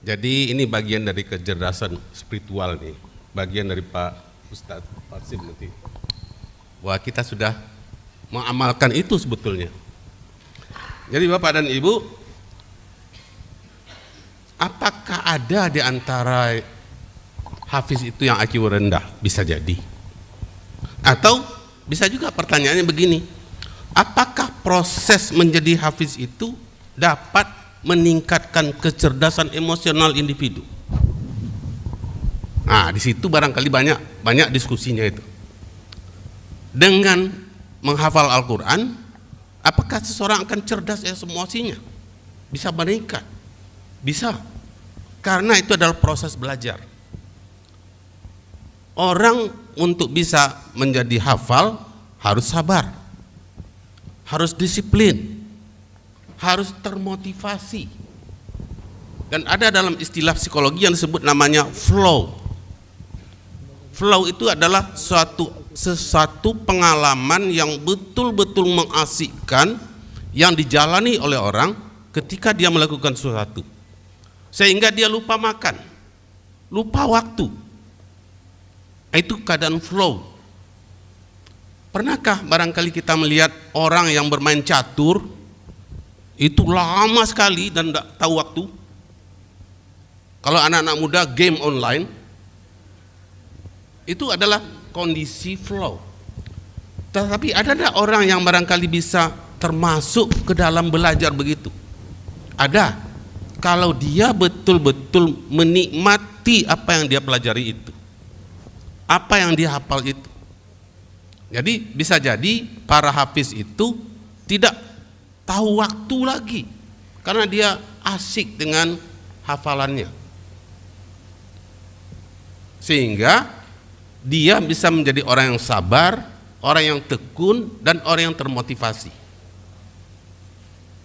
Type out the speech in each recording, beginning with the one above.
Jadi ini bagian dari kecerdasan spiritual nih, bagian dari Pak Ustadz Parsim nanti. Wah, kita sudah mengamalkan itu sebetulnya. Jadi Bapak dan Ibu, apakah ada di antara hafiz itu yang IQ rendah? Bisa jadi. Atau bisa juga pertanyaannya begini, apakah proses menjadi hafiz itu dapat meningkatkan kecerdasan emosional individu? Nah, di situ barangkali banyak diskusinya itu. Dengan menghafal Al-Quran, apakah seseorang akan cerdas emosinya? Bisa meningkat? Bisa. Karena itu adalah proses belajar. Orang untuk bisa menjadi hafal harus sabar, harus disiplin, harus termotivasi. Dan ada dalam istilah psikologi yang disebut namanya flow. Flow itu adalah sesuatu pengalaman yang betul-betul mengasyikkan yang dijalani oleh orang ketika dia melakukan sesuatu, sehingga dia lupa makan, lupa waktu. Itu keadaan flow. Pernahkah barangkali kita melihat orang yang bermain catur itu lama sekali dan tidak tahu waktu? Kalau anak-anak muda game online, itu adalah kondisi flow. Tetapi ada tidak orang yang barangkali bisa termasuk ke dalam belajar begitu? Ada. Kalau dia betul-betul menikmati apa yang dia pelajari itu, apa yang dia hafal itu. Jadi bisa jadi para hafiz itu tidak tahu waktu lagi karena dia asik dengan hafalannya, sehingga dia bisa menjadi orang yang sabar, orang yang tekun, dan orang yang termotivasi.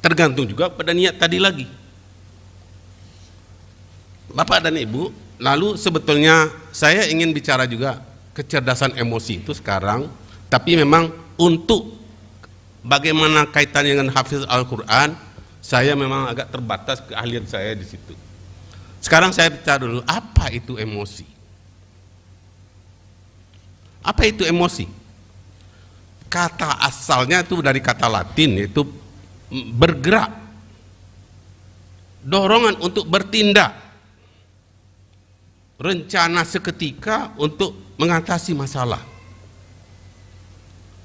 Tergantung juga pada niat tadi lagi. Bapak dan Ibu, lalu sebetulnya saya ingin bicara juga kecerdasan emosi itu sekarang, tapi memang untuk bagaimana kaitannya dengan hafiz Al-Quran, saya memang agak terbatas keahlian saya di situ. Sekarang saya bicara dulu, apa itu emosi? Apa itu emosi? Kata asalnya itu dari kata Latin, yaitu bergerak, dorongan untuk bertindak, rencana seketika untuk mengatasi masalah.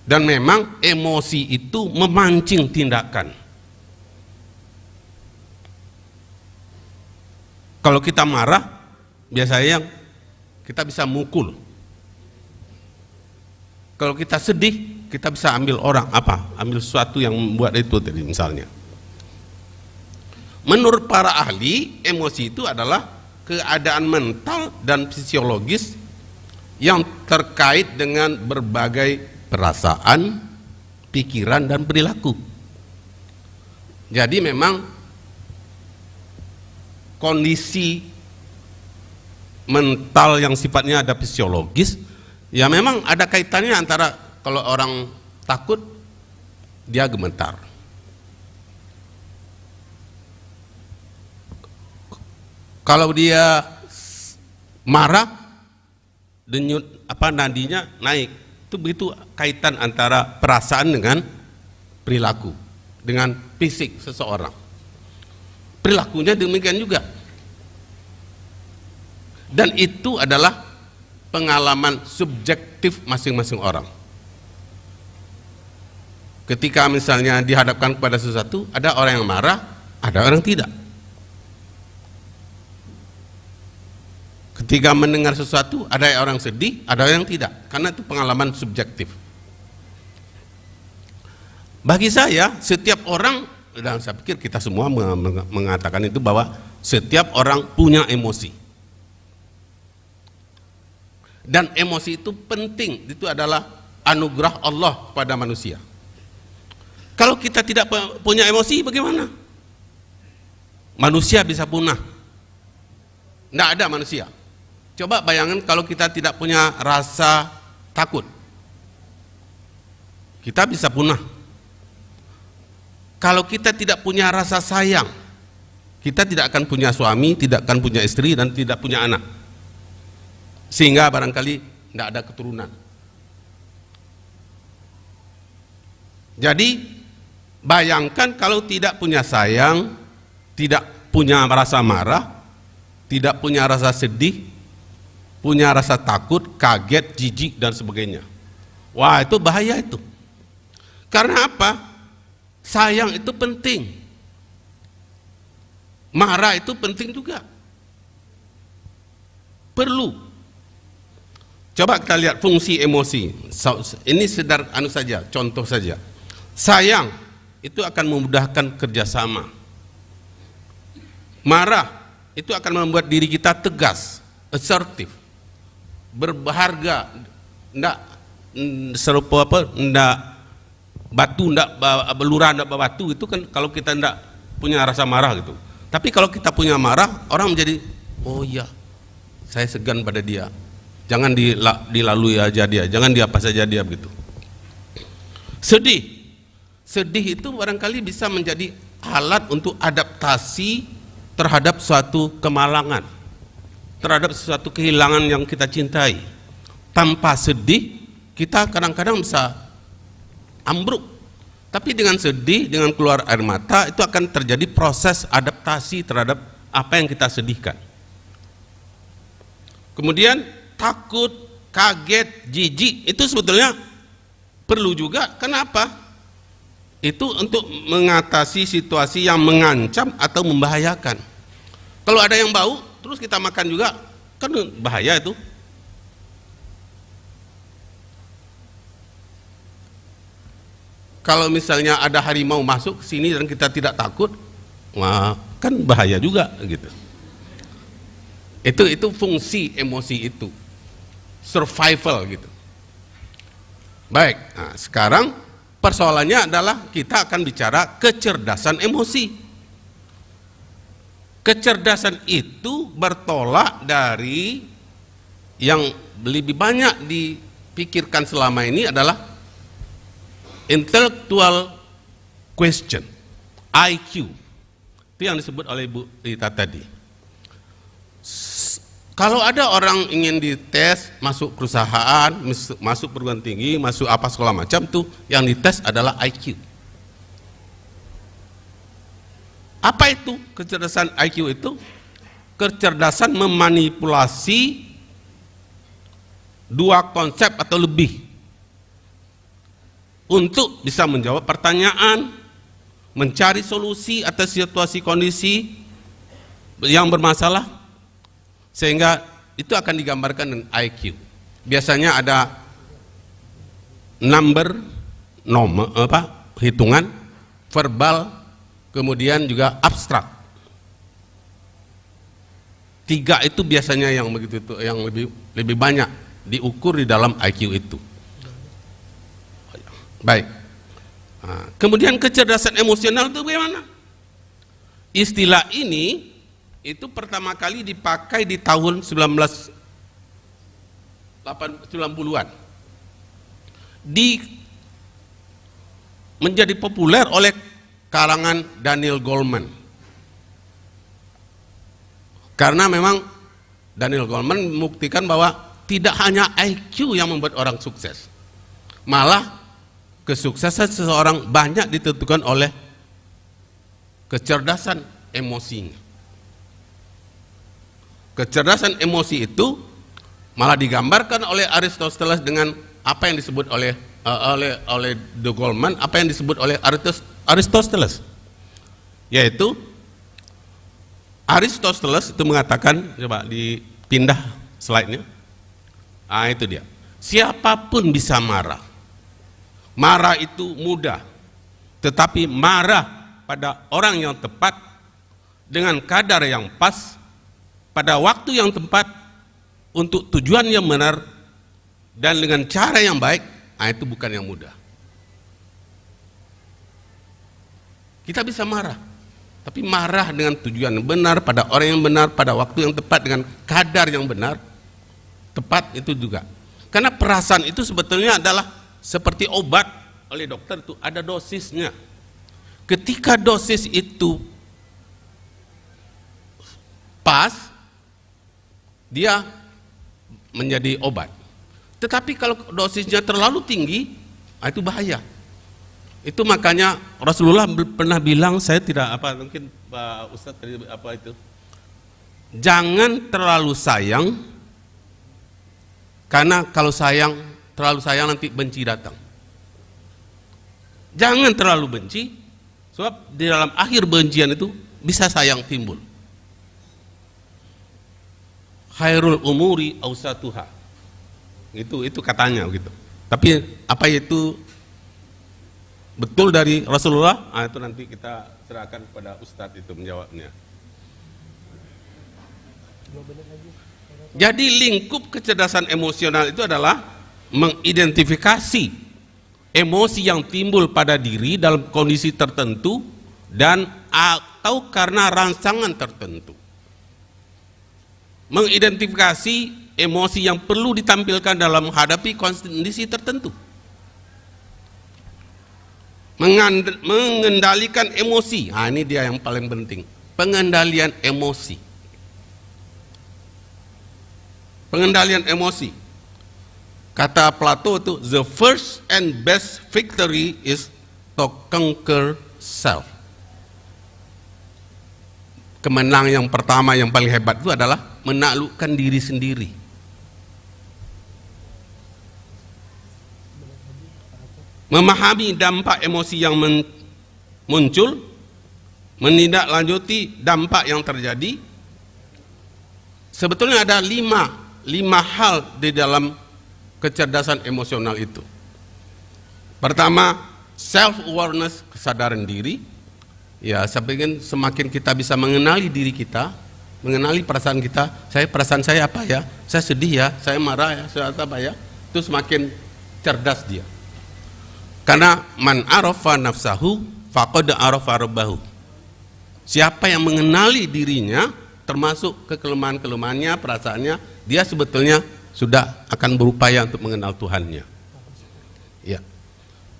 Dan memang emosi itu memancing tindakan. Kalau kita marah, biasanya kita bisa mukul. Kalau kita sedih, kita bisa ambil orang ambil sesuatu yang membuat itu tadi misalnya. Menurut para ahli, emosi itu adalah keadaan mental dan fisiologis yang terkait dengan berbagai perasaan, pikiran, dan perilaku. Jadi memang kondisi mental yang sifatnya ada fisiologis, ya memang ada kaitannya antara kalau orang takut, dia gemetar. Kalau dia marah, denyut nadinya naik. Itu begitu kaitan antara perasaan dengan perilaku, dengan fisik seseorang. Perilakunya demikian juga. Dan itu adalah pengalaman subjektif masing-masing orang. Ketika misalnya dihadapkan kepada sesuatu, ada orang yang marah, ada orang tidak. Ketika mendengar sesuatu, ada orang sedih, ada yang tidak, karena itu pengalaman subjektif. Bagi saya, setiap orang, dan saya pikir kita semua mengatakan itu, bahwa setiap orang punya emosi. Dan emosi itu penting, itu adalah anugerah Allah pada manusia. Kalau kita tidak punya emosi, bagaimana? Manusia bisa punah. Tidak ada manusia. Coba bayangkan kalau kita tidak punya rasa takut, kita bisa punah. Kalau kita tidak punya rasa sayang, kita tidak akan punya suami, tidak akan punya istri, dan tidak punya anak. Sehingga barangkali tidak ada keturunan. Jadi bayangkan kalau tidak punya sayang, tidak punya rasa marah, tidak punya rasa sedih, punya rasa takut, kaget, jijik, dan sebagainya. Wah, itu bahaya itu. Karena apa? Sayang itu penting. Marah itu penting juga. Perlu. Coba kita lihat fungsi emosi. Ini sedar saja, contoh saja. Sayang itu akan memudahkan kerjasama. Marah itu akan membuat diri kita tegas, asertif, berharga, ndak serupa apa, ndak batu, ndak belurah, ndak batu. Itu kan kalau kita ndak punya rasa marah gitu. Tapi kalau kita punya marah, orang menjadi, oh iya, saya segan pada dia, jangan dilalui aja dia, jangan dia apa saja dia begitu. Sedih itu barangkali bisa menjadi alat untuk adaptasi terhadap suatu kemalangan, terhadap suatu kehilangan yang kita cintai. Tanpa sedih, kita kadang-kadang bisa ambruk. Tapi dengan sedih, dengan keluar air mata, itu akan terjadi proses adaptasi terhadap apa yang kita sedihkan. Kemudian takut, kaget, jijik, itu sebetulnya perlu juga. Kenapa? Itu untuk mengatasi situasi yang mengancam atau membahayakan. Kalau ada yang bau, terus kita makan juga, kan bahaya itu. Kalau misalnya ada harimau masuk ke sini dan kita tidak takut, wah, kan bahaya juga gitu. Itu fungsi emosi itu, survival gitu. Baik, nah sekarang persoalannya adalah kita akan bicara kecerdasan emosi. Kecerdasan itu bertolak dari yang lebih banyak dipikirkan selama ini adalah intellectual question, IQ. Itu yang disebut oleh Bu Rita tadi. Kalau ada orang ingin dites masuk perusahaan, masuk perguruan tinggi, masuk apa sekolah macam, tuh yang dites adalah IQ. Apa itu kecerdasan IQ itu? Kecerdasan memanipulasi dua konsep atau lebih untuk bisa menjawab pertanyaan, mencari solusi atas situasi kondisi yang bermasalah, sehingga itu akan digambarkan dengan IQ. Biasanya ada hitungan, verbal, kemudian juga abstrak. 3 itu biasanya yang begitu itu, yang lebih banyak diukur di dalam IQ itu. Baik. Nah, kemudian kecerdasan emosional itu bagaimana? Istilah ini itu pertama kali dipakai di tahun 1990-an. Menjadi populer oleh kalangan Daniel Goleman. Karena memang Daniel Goleman membuktikan bahwa tidak hanya IQ yang membuat orang sukses. Malah kesuksesan seseorang banyak ditentukan oleh kecerdasan emosinya. Kecerdasan emosi itu malah digambarkan oleh Aristoteles dengan apa yang disebut oleh de Goleman, apa yang disebut oleh Aristoteles, yaitu Aristoteles itu mengatakan, coba dipindah slide-nya. Ah, itu dia. Siapapun bisa marah. Marah itu mudah, tetapi marah pada orang yang tepat, dengan kadar yang pas, pada waktu yang tepat, untuk tujuan yang benar, dan dengan cara yang baik, itu bukan yang mudah. Kita bisa marah, tapi marah dengan tujuan yang benar, pada orang yang benar, pada waktu yang tepat, dengan kadar yang benar, tepat itu juga. Karena perasaan itu sebetulnya adalah seperti obat oleh dokter, itu ada dosisnya. Ketika dosis itu pas, dia menjadi obat. Tetapi kalau dosisnya terlalu tinggi, itu bahaya. Itu makanya Rasulullah pernah bilang, saya tidak mungkin Pak Ustadz tadi itu, jangan terlalu sayang, karena kalau terlalu sayang nanti benci datang. Jangan terlalu benci, sebab di dalam akhir bencian itu bisa sayang timbul. Khairul umuri awsatuha. Itu katanya gitu. Tapi apa itu betul dari Rasulullah? Itu nanti kita serahkan kepada Ustadz itu menjawabnya. Jadi lingkup kecerdasan emosional itu adalah mengidentifikasi emosi yang timbul pada diri dalam kondisi tertentu dan atau karena rangsangan tertentu. Mengidentifikasi emosi yang perlu ditampilkan dalam menghadapi kondisi tertentu. Mengendalikan emosi, ini dia yang paling penting. Pengendalian emosi. Pengendalian emosi. Kata Plato itu, the first and best victory is to conquer self. Kemenangan yang pertama yang paling hebat itu adalah menaklukkan diri sendiri. Memahami dampak emosi yang muncul, menindaklanjuti dampak yang terjadi. Sebetulnya ada lima hal di dalam kecerdasan emosional itu. Pertama, self awareness, kesadaran diri. Ya, saya ingin semakin kita bisa mengenali diri kita, mengenali perasaan kita. Perasaan saya apa ya? Saya sedih ya, saya marah ya, saya apa ya? Itu semakin cerdas dia. Karena man arafa nafsahu faqad arafa rabbahu. Siapa yang mengenali dirinya, termasuk kelemahan-kelemahannya, perasaannya, dia sebetulnya sudah akan berupaya untuk mengenal Tuhannya. Ya.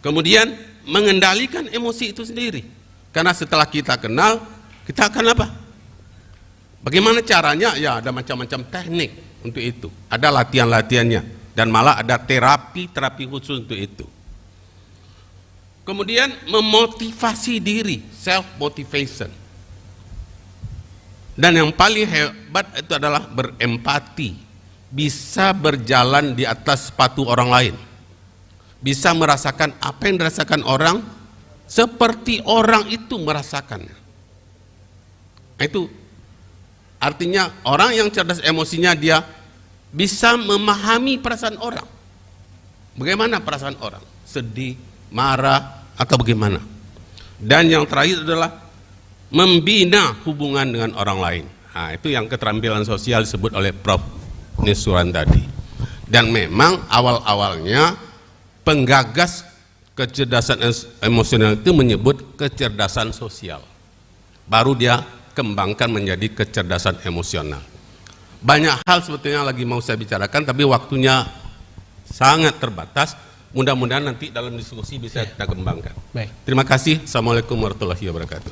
Kemudian mengendalikan emosi itu sendiri. Karena setelah kita kenal, kita akan apa? Bagaimana caranya? Ya, ada macam-macam teknik untuk itu. Ada latihan-latihannya dan malah ada terapi khusus untuk itu. Kemudian memotivasi diri, self motivation. Dan yang paling hebat itu adalah berempati. Bisa berjalan di atas sepatu orang lain. Bisa merasakan apa yang dirasakan orang seperti orang itu merasakannya. Itu artinya orang yang cerdas emosinya, dia bisa memahami perasaan orang. Bagaimana perasaan orang? Sedih, marah, atau bagaimana? Dan yang terakhir adalah membina hubungan dengan orang lain. Itu yang keterampilan sosial disebut oleh Prof. Nisuran tadi. Dan memang awal-awalnya penggagas kecerdasan emosional itu menyebut kecerdasan sosial. Baru dia kembangkan menjadi kecerdasan emosional. Banyak hal sebetulnya lagi mau saya bicarakan, tapi waktunya sangat terbatas. Mudah-mudahan nanti dalam diskusi bisa kita kembangkan. Baik. Terima kasih. Assalamualaikum warahmatullahi wabarakatuh.